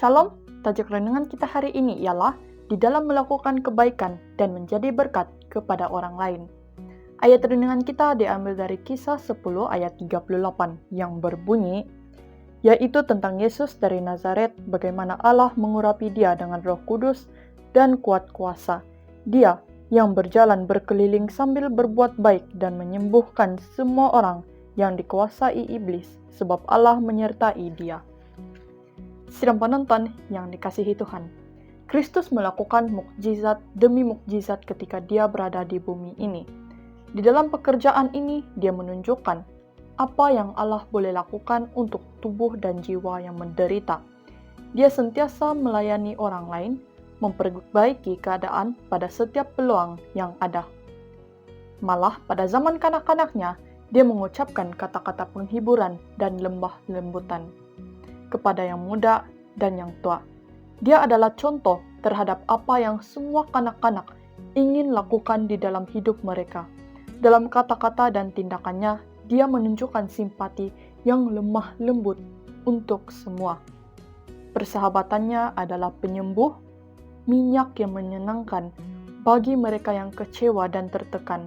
Shalom, tajuk renungan kita hari ini ialah di dalam melakukan kebaikan dan menjadi berkat kepada orang lain. Ayat renungan kita diambil dari Kisah 10 ayat 38 yang berbunyi, yaitu tentang Yesus dari Nazaret, bagaimana Allah mengurapi dia dengan Roh Kudus dan kuat kuasa. Dia yang berjalan berkeliling sambil berbuat baik dan menyembuhkan semua orang yang dikuasai iblis, sebab Allah menyertai dia. Sidang penonton yang dikasihi Tuhan, Kristus melakukan mukjizat demi mukjizat ketika dia berada di bumi ini. Di dalam pekerjaan ini, dia menunjukkan apa yang Allah boleh lakukan untuk tubuh dan jiwa yang menderita. Dia sentiasa melayani orang lain, memperbaiki keadaan pada setiap peluang yang ada. Malah pada zaman kanak-kanaknya, dia mengucapkan kata-kata penghiburan dan lembah lembutan kepada yang muda dan yang tua. Dia adalah contoh terhadap apa yang semua kanak-kanak ingin lakukan di dalam hidup mereka. Dalam kata-kata dan tindakannya, dia menunjukkan simpati yang lemah lembut untuk semua. Persahabatannya adalah penyembuh, minyak yang menyenangkan bagi mereka yang kecewa dan tertekan.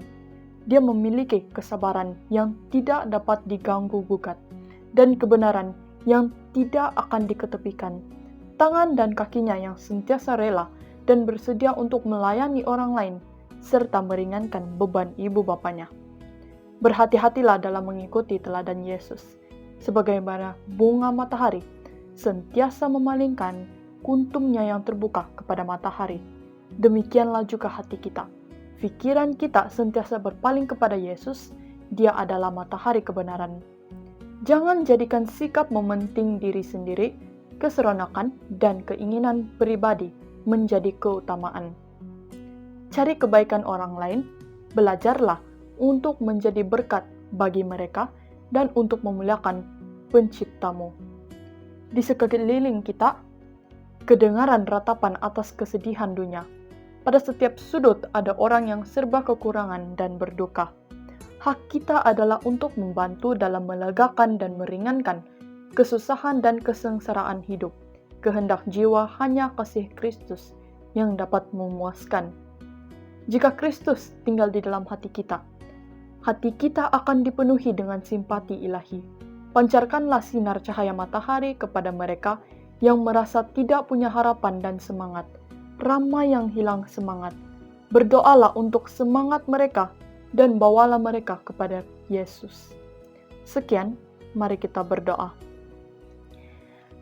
Dia memiliki kesabaran yang tidak dapat diganggu-gugat dan kebenaran yang tidak akan diketepikan. Tangan dan kakinya yang sentiasa rela dan bersedia untuk melayani orang lain, serta meringankan beban ibu bapanya. Berhati-hatilah dalam mengikuti teladan Yesus, sebagaimana bunga matahari sentiasa memalingkan kuntumnya yang terbuka kepada matahari. Demikianlah juga hati kita. Pikiran kita sentiasa berpaling kepada Yesus, Dia adalah matahari kebenaran. Jangan jadikan sikap mementing diri sendiri, keseronokan, dan keinginan pribadi menjadi keutamaan. Cari kebaikan orang lain, belajarlah untuk menjadi berkat bagi mereka dan untuk memuliakan Penciptamu. Di sekeliling kita, kedengaran ratapan atas kesedihan dunia. Pada setiap sudut ada orang yang serba kekurangan dan berduka. Hak kita adalah untuk membantu dalam melegakan dan meringankan kesusahan dan kesengsaraan hidup. Kehendak jiwa hanya kasih Kristus yang dapat memuaskan. Jika Kristus tinggal di dalam hati kita akan dipenuhi dengan simpati ilahi. Pancarkanlah sinar cahaya matahari kepada mereka yang merasa tidak punya harapan dan semangat. Ramai yang hilang semangat. Berdoalah untuk semangat mereka dan bawalah mereka kepada Yesus. Sekian, mari kita berdoa.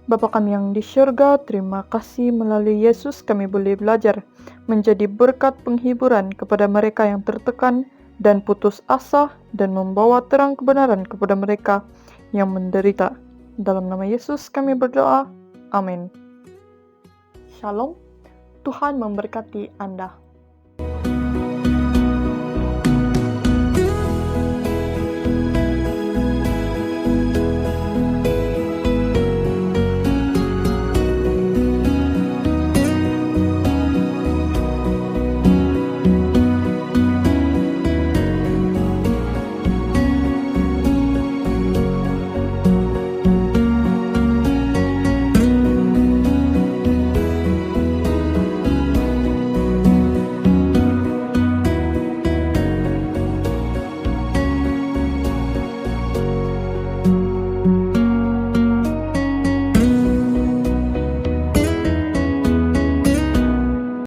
Bapa kami yang di syurga, terima kasih melalui Yesus kami boleh belajar menjadi berkat penghiburan kepada mereka yang tertekan dan putus asa dan membawa terang kebenaran kepada mereka yang menderita. Dalam nama Yesus kami berdoa. Amin. Shalom. Tuhan memberkati Anda.